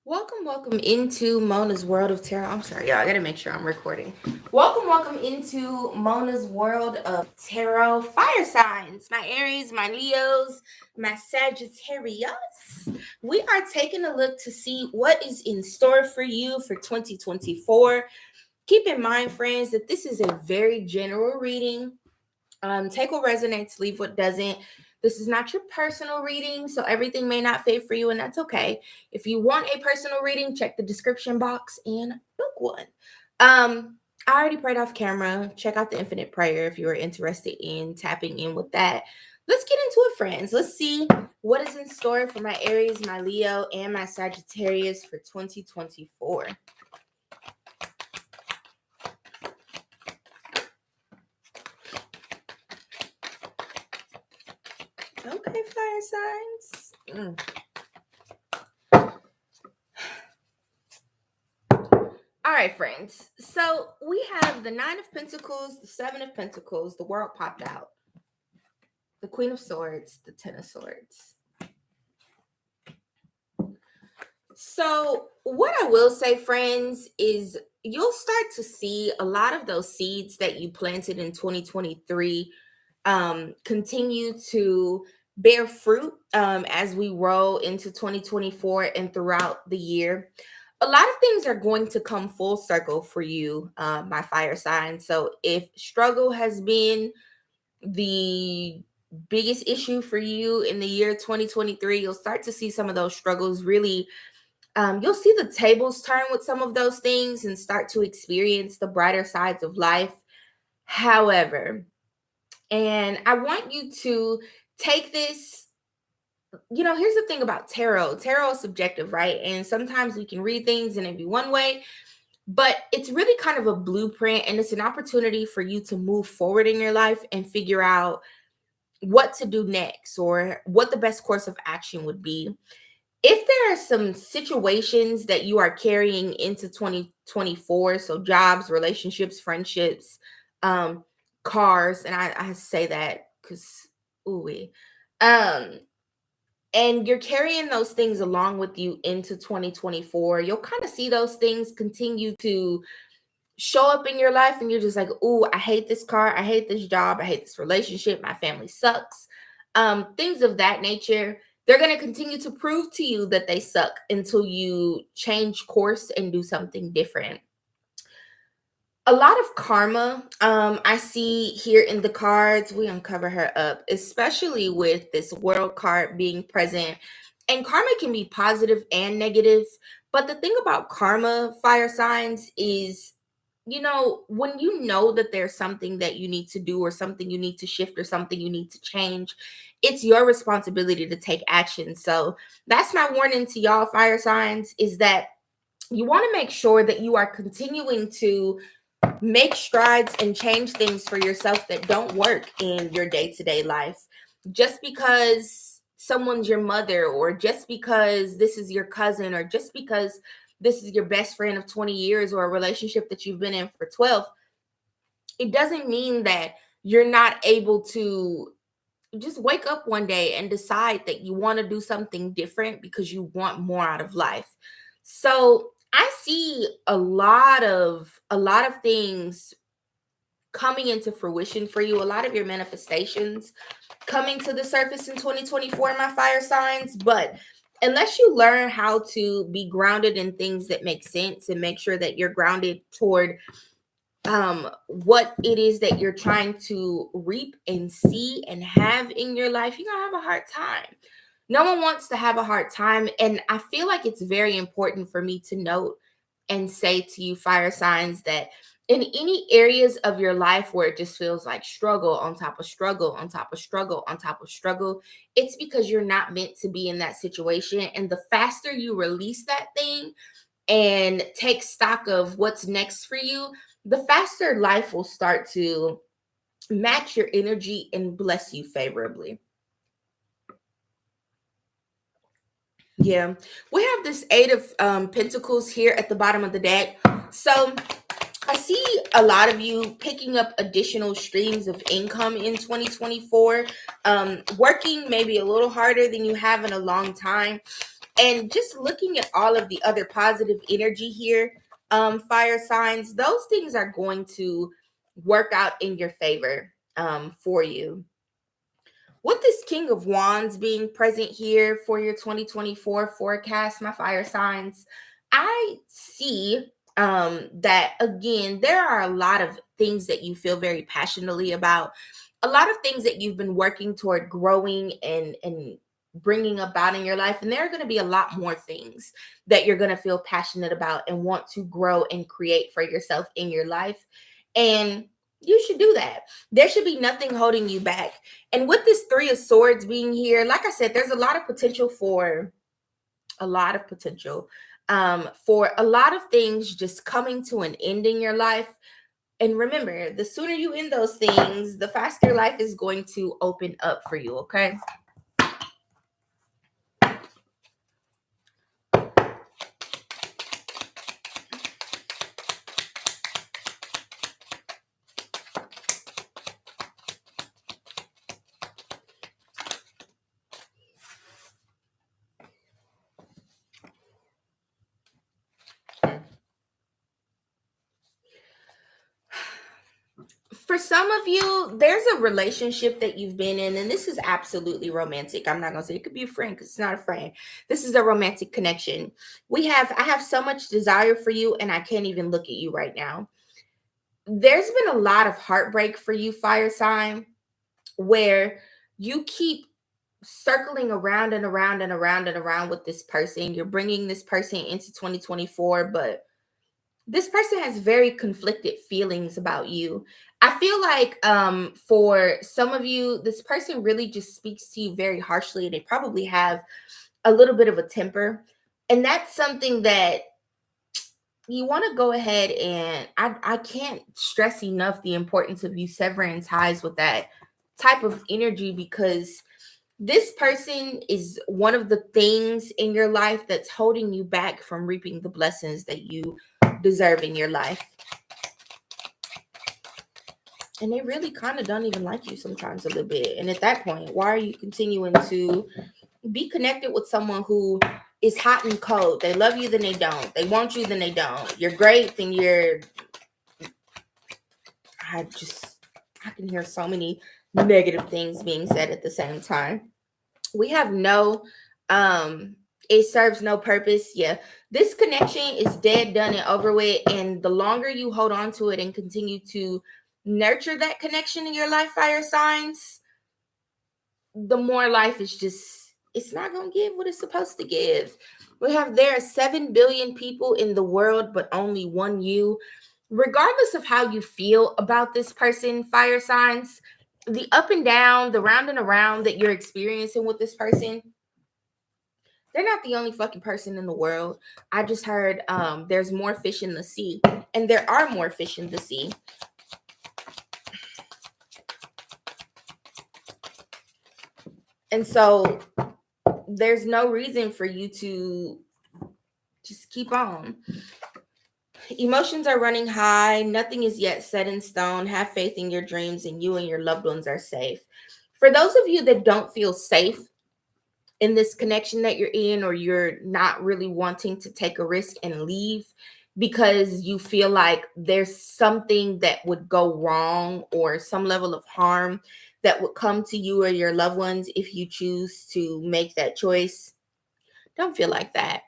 Welcome into Mona's World of Tarot. I'm sorry, y'all. I gotta make sure I'm recording. Welcome into Mona's World of Tarot. Fire signs, my Aries, my Leos, my Sagittarius. We are taking a look to see what is in store for you for 2024. Keep in mind, friends, that this is a very general reading. Take what resonates, leave what doesn't. This is not your personal reading, so everything may not fit for you, and that's okay. If you want a personal reading, check the description box and book one. I already prayed off camera. Check out the Infinite Prayer if you are interested in tapping in with that. Let's get into it, friends. Let's see what is in store for my Aries, my Leo, and my Sagittarius for 2024. Okay, fire signs. All right, friends. So we have the Nine of Pentacles, the Seven of Pentacles, the World popped out, the Queen of Swords, the Ten of Swords. So what I will say, friends, is you'll start to see a lot of those seeds that you planted in 2023 continue to bear fruit as we roll into 2024 and throughout the year. A lot of things are going to come full circle for you, my fire sign. So if struggle has been the biggest issue for you in the year 2023, you'll start to see some of those struggles really. You'll see the tables turn with some of those things and start to experience the brighter sides of life. However, and I want you to take this. Here's the thing about tarot. Tarot is subjective, right? And sometimes we can read things and it be one way, but it's really kind of a blueprint, and it's an opportunity for you to move forward in your life and figure out what to do next or what the best course of action would be. If there are some situations that you are carrying into 2024, so jobs, relationships, friendships, cars, and I say that because, ooh, and you're carrying those things along with you into 2024, you'll kind of see those things continue to show up in your life, and you're just like, ooh, I hate this car, I hate this job, I hate this relationship, my family sucks. Things of that nature. They're going to continue to prove to you that they suck until you change course and do something different. A lot of karma I see here in the cards. We uncover her up, especially with this World card being present. And karma can be positive and negative. But the thing about karma, fire signs, is, when you know that there's something that you need to do or something you need to shift or something you need to change, it's your responsibility to take action. So that's my warning to y'all, fire signs, is that you want to make sure that you are continuing to make strides and change things for yourself that don't work in your day-to-day life. Just because someone's your mother, or just because this is your cousin, or just because this is your best friend of 20 years, or a relationship that you've been in for 12, it doesn't mean that you're not able to just wake up one day and decide that you want to do something different because you want more out of life. So I see a lot of things coming into fruition for you, a lot of your manifestations coming to the surface in 2024, my fire signs. But unless you learn how to be grounded in things that make sense and make sure that you're grounded toward what it is that you're trying to reap and see and have in your life, you're gonna have a hard time. No one wants to have a hard time. And I feel like it's very important for me to note and say to you, fire signs, that in any areas of your life where it just feels like struggle on top of struggle on top of struggle on top of struggle, it's because you're not meant to be in that situation. And the faster you release that thing and take stock of what's next for you, the faster life will start to match your energy and bless you favorably. Yeah, we have this Eight of Pentacles here at the bottom of the deck. So I see a lot of you picking up additional streams of income in 2024, working maybe a little harder than you have in a long time. And just looking at all of the other positive energy here, fire signs, those things are going to work out in your favor for you. With this King of Wands being present here for your 2024 forecast, my fire signs, I see that again, there are a lot of things that you feel very passionately about, a lot of things that you've been working toward growing and bringing about in your life. And there are going to be a lot more things that you're going to feel passionate about and want to grow and create for yourself in your life. And you should do that. There should be nothing holding you back. And with this Three of Swords being here, like I said, there's a lot of potential for a lot of potential for a lot of things just coming to an end in your life. And remember, the sooner you end those things, the faster life is going to open up for you, okay? For some of you, there's a relationship that you've been in, and this is absolutely romantic. I'm not gonna say it could be a friend because it's not a friend. This is a romantic connection. I have so much desire for you, and I can't even look at you right now. There's been a lot of heartbreak for you, fire sign, where you keep circling around and around and around and around with this person. You're bringing this person into 2024, but this person has very conflicted feelings about you. I feel like for some of you, this person really just speaks to you very harshly. They probably have a little bit of a temper. And that's something that you want to go ahead and I can't stress enough the importance of you severing ties with that type of energy, because this person is one of the things in your life that's holding you back from reaping the blessings that you deserve in your life. And they really kind of don't even like you sometimes a little bit. And at that point, why are you continuing to be connected with someone who is hot and cold? They love you, then they don't. They want you, then they don't. You're great, then you're... I can hear so many negative things being said at the same time. We have no it serves no purpose. Yeah, this connection is dead, done, and over with. And the longer you hold on to it and continue to nurture that connection in your life, fire signs, the more life is just, it's not gonna give what it's supposed to give. There are 7 billion people in the world, but only one you. Regardless of how you feel about this person, fire signs, the up and down, the round and around that you're experiencing with this person, they're not the only fucking person in the world. I just heard there's more fish in the sea, and there are more fish in the sea. And so there's no reason for you to just keep on. Emotions are running high. Nothing is yet set in stone. Have faith in your dreams, and you and your loved ones are safe. For those of you that don't feel safe in this connection that you're in, or you're not really wanting to take a risk and leave because you feel like there's something that would go wrong or some level of harm that would come to you or your loved ones if you choose to make that choice, don't feel like that.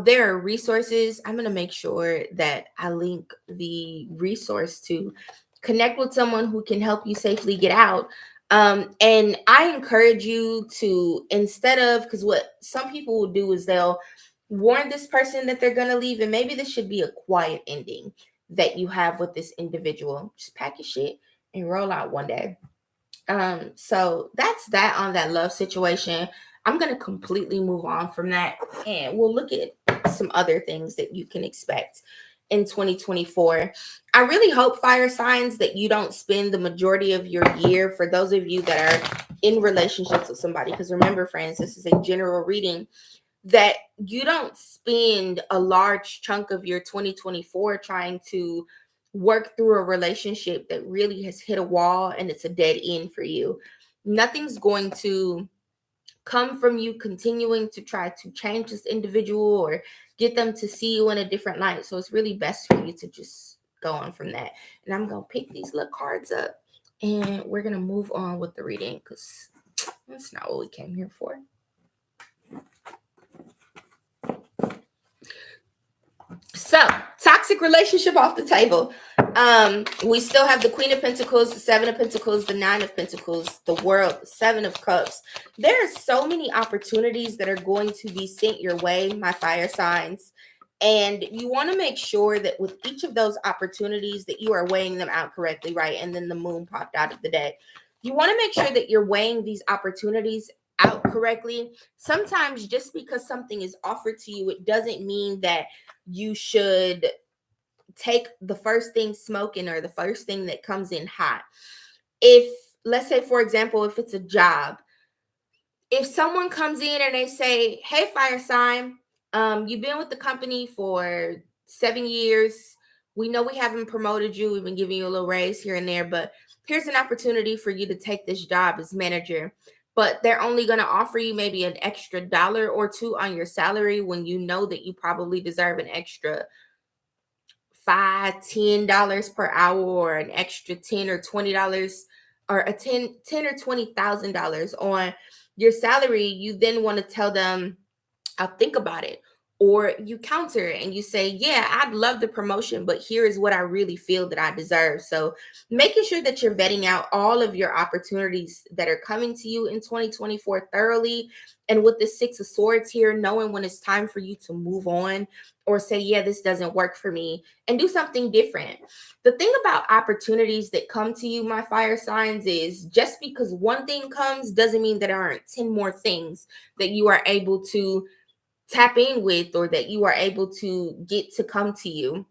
There are resources. I'm going to make sure that I link the resource to connect with someone who can help you safely get out. And I encourage you to, instead of, because what some people will do is they'll warn this person that they're going to leave, and maybe this should be a quiet ending that you have with this individual. Just pack your shit and roll out one day. So that's that on that love situation. I'm going to completely move on from that, and we'll look at some other things that you can expect in 2024. I really hope, fire signs, that you don't spend the majority of your year, for those of you that are in relationships with somebody, because remember, friends, this is a general reading, that you don't spend a large chunk of your 2024 trying to work through a relationship that really has hit a wall and it's a dead end for you. Nothing's going to come from you continuing to try to change this individual or get them to see you in a different light. So it's really best for you to just go on from that. And I'm going to pick these little cards up and we're going to move on with the reading because that's not what we came here for. So, toxic relationship off the table. We still have the Queen of Pentacles, the Seven of Pentacles, the Nine of Pentacles, the World, the Seven of Cups. There are so many opportunities that are going to be sent your way, my fire signs. And you want to make sure that with each of those opportunities that you are weighing them out correctly, right? And then the moon popped out of the deck. You want to make sure that you're weighing these opportunities out correctly. Sometimes just because something is offered to you, it doesn't mean that you should take the first thing smoking or the first thing that comes in hot. If, let's say, for example, if it's a job, if someone comes in and they say, hey, fire sign, you've been with the company for 7 years. We know we haven't promoted you. We've been giving you a little raise here and there, but here's an opportunity for you to take this job as manager. But they're only going to offer you maybe an extra $1 or $2 on your salary when you know that you probably deserve an extra $5-10 per hour or an extra $10 or $20 or a $10 or $20,000 on your salary. You then want to tell them, I'll think about it. Or you counter and you say, yeah, I'd love the promotion, but here is what I really feel that I deserve. So making sure that you're vetting out all of your opportunities that are coming to you in 2024 thoroughly. And with the Six of Swords here, knowing when it's time for you to move on or say, yeah, this doesn't work for me and do something different. The thing about opportunities that come to you, my fire signs, is just because one thing comes doesn't mean that there aren't 10 more things that you are able to tap in with or that you are able to get to come to you.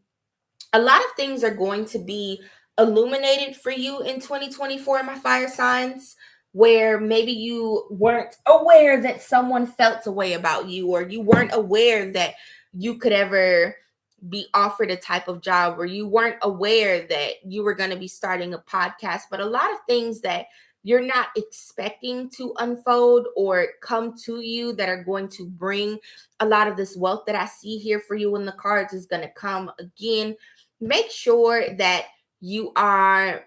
A lot of things are going to be illuminated for you in 2024, my fire signs, where maybe you weren't aware that someone felt a way about you, or you weren't aware that you could ever be offered a type of job, or you weren't aware that you were going to be starting a podcast. But a lot of things that you're not expecting to unfold or come to you that are going to bring a lot of this wealth that I see here for you in the cards is going to come. Again, make sure that you are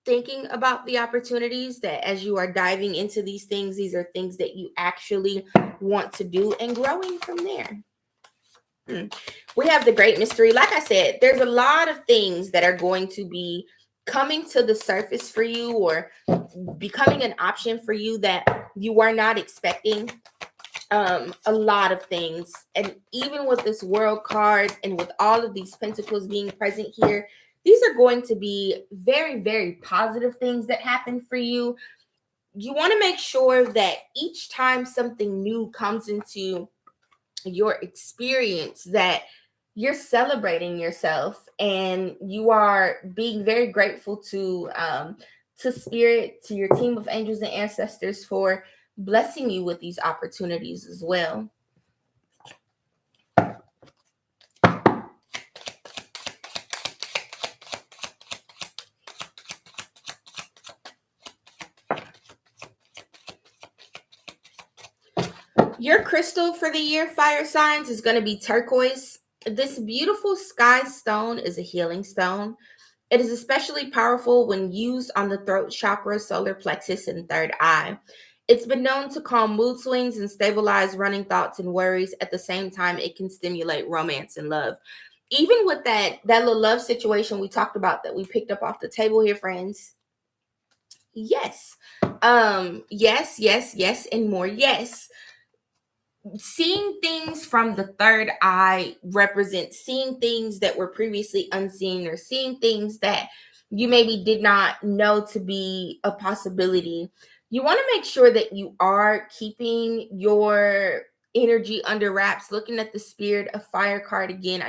thinking about the opportunities, that as you are diving into these are things that you actually want to do, and growing from there. We have the Great Mystery. Like I said, there's a lot of things that are going to be coming to the surface for you or becoming an option for you that you were not expecting. A lot of things. And even with this World card and with all of these pentacles being present here, these are going to be very, very positive things that happen for you. You want to make sure that each time something new comes into your experience, that you're celebrating yourself and you are being very grateful to Spirit, to your team of angels and ancestors for blessing you with these opportunities as well. Your crystal for the year, fire signs, is going to be turquoise. This beautiful sky stone is a healing stone. It is especially powerful when used on the throat chakra, solar plexus, and third eye. It's been known to calm mood swings and stabilize running thoughts and worries. At the same time, it can stimulate romance and love. Even with that little love situation we talked about that we picked up off the table here, friends. Yes. Yes, and more yes. Seeing things from the third eye represents seeing things that were previously unseen, or seeing things that you maybe did not know to be a possibility. You want to make sure that you are keeping your energy under wraps. Looking at the Spirit of Fire card again,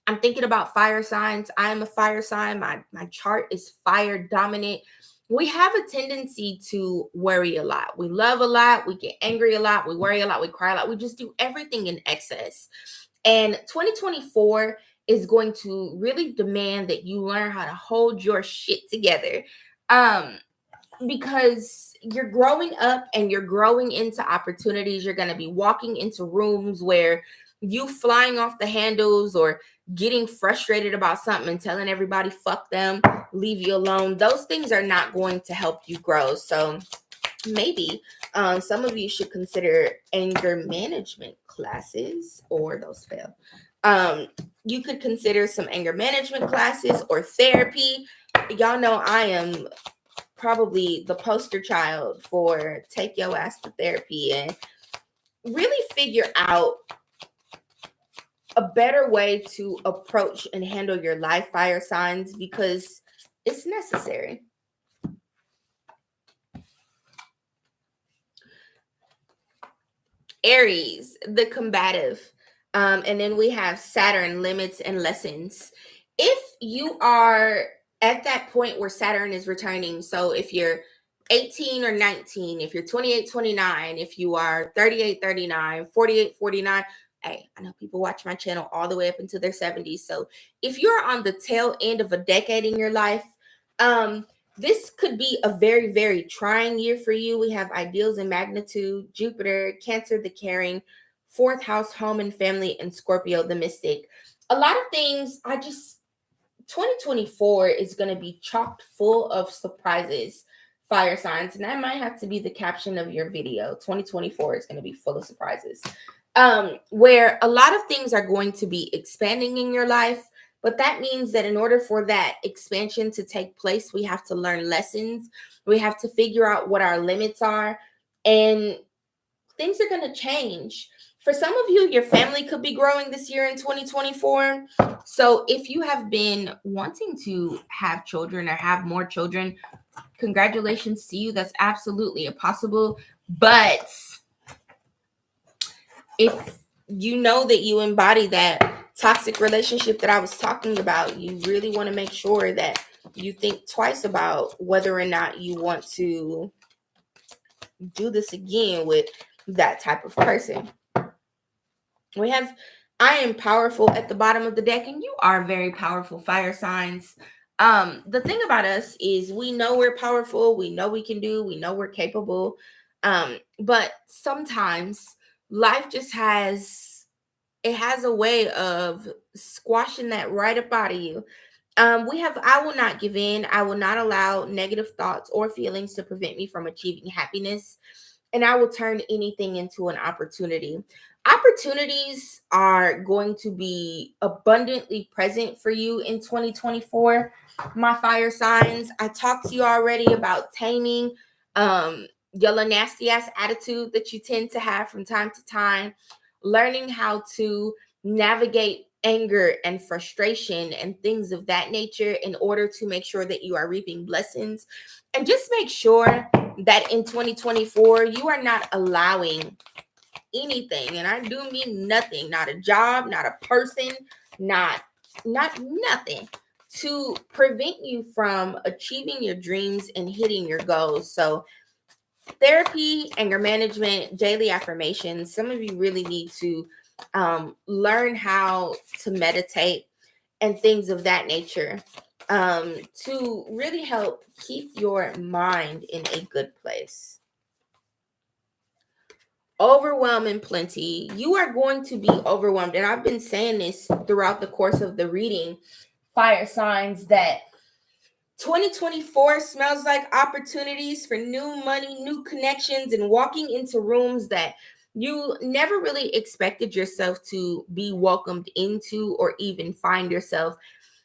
I'm thinking about fire signs. I am a fire sign. My chart is fire dominant. We have a tendency to worry a lot. We love a lot. We get angry a lot. We worry a lot. We cry a lot. We just do everything in excess. And 2024 is going to really demand that you learn how to hold your shit together. because you're growing up and you're growing into opportunities. You're going to be walking into rooms where you flying off the handles or getting frustrated about something and telling everybody fuck them, leave you alone. Those things are not going to help you grow. So maybe some of you should consider anger management classes, or those fail. You could consider some anger management classes or therapy. Y'all know I am probably the poster child for take your ass to therapy and really figure out a better way to approach and handle your life, fire signs, because it's necessary. Aries, the combative. And then we have Saturn, limits and lessons. If you are at that point where Saturn is returning, so if you're 18 or 19, if you're 28, 29, if you are 38, 39, 48, 49, hey, I know people watch my channel all the way up into their 70s. So if you're on the tail end of a decade in your life, this could be a very, very trying year for you. We have ideals and magnitude, Jupiter, Cancer, the caring, fourth house, home and family, and Scorpio, the mystic. A lot of things, 2024 is going to be chocked full of surprises, fire signs. And that might have to be the caption of your video. 2024 is going to be full of surprises, where a lot of things are going to be expanding in your life. But that means that in order for that expansion to take place, we have to learn lessons. We have to figure out what our limits are, and things are going to change. For some of you, your family could be growing this year in 2024. So if you have been wanting to have children or have more children, congratulations to you. That's absolutely possible. But if you know that you embody that toxic relationship that I was talking about, you really want to make sure that you think twice about whether or not you want to do this again with that type of person. We have I am powerful at the bottom of the deck, and you are very powerful, fire signs. The thing about us is we know we're powerful, we know we can do, we know we're capable. But sometimes life just has a way of squashing that right up out of you. We have I will not give in. I will not allow negative thoughts or feelings to prevent me from achieving happiness. And I will turn anything into an opportunity. Opportunities are going to be abundantly present for you in 2024. My fire signs, I talked to you already about taming your nasty ass attitude that you tend to have from time to time, learning how to navigate anger and frustration and things of that nature in order to make sure that you are reaping blessings. And just make sure that in 2024 you are not allowing anything, and I do mean nothing, not a job, not a person, not nothing, to prevent you from achieving your dreams and hitting your goals. So therapy, anger management, daily affirmations. Some of you really need to learn how to meditate and things of that nature, to really help keep your mind in a good place. Overwhelm and plenty. You are going to be overwhelmed. And I've been saying this throughout the course of the reading, fire signs, that 2024 smells like opportunities for new money, new connections, and walking into rooms that you never really expected yourself to be welcomed into or even find yourself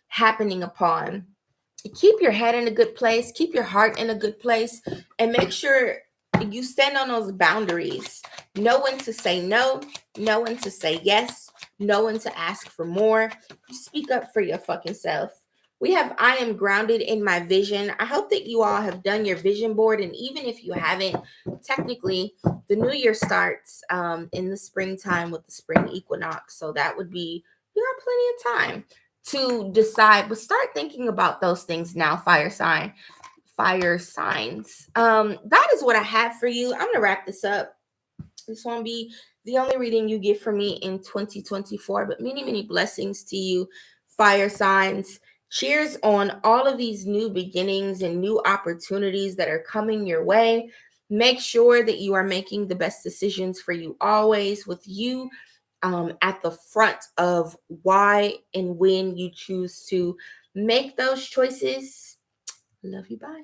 happening upon. Keep your head in a good place, keep your heart in a good place, and make sure you stand on those boundaries. Know when to say no, know when to say yes, know when to ask for more. Speak up for your fucking self. We have I am grounded in my vision. I hope that you all have done your vision board. And even if you haven't, technically, the new year starts in the springtime with the spring equinox. So that would be, you have plenty of time to decide, but start thinking about those things now, fire signs. That is what I have for you. I'm gonna wrap this up. This won't be the only reading you get from me in 2024, but many blessings to you, fire signs. Cheers on all of these new beginnings and new opportunities that are coming your way. Make sure that you are making the best decisions for you always, with you at the front of why and when you choose to make those choices. Love you. Bye.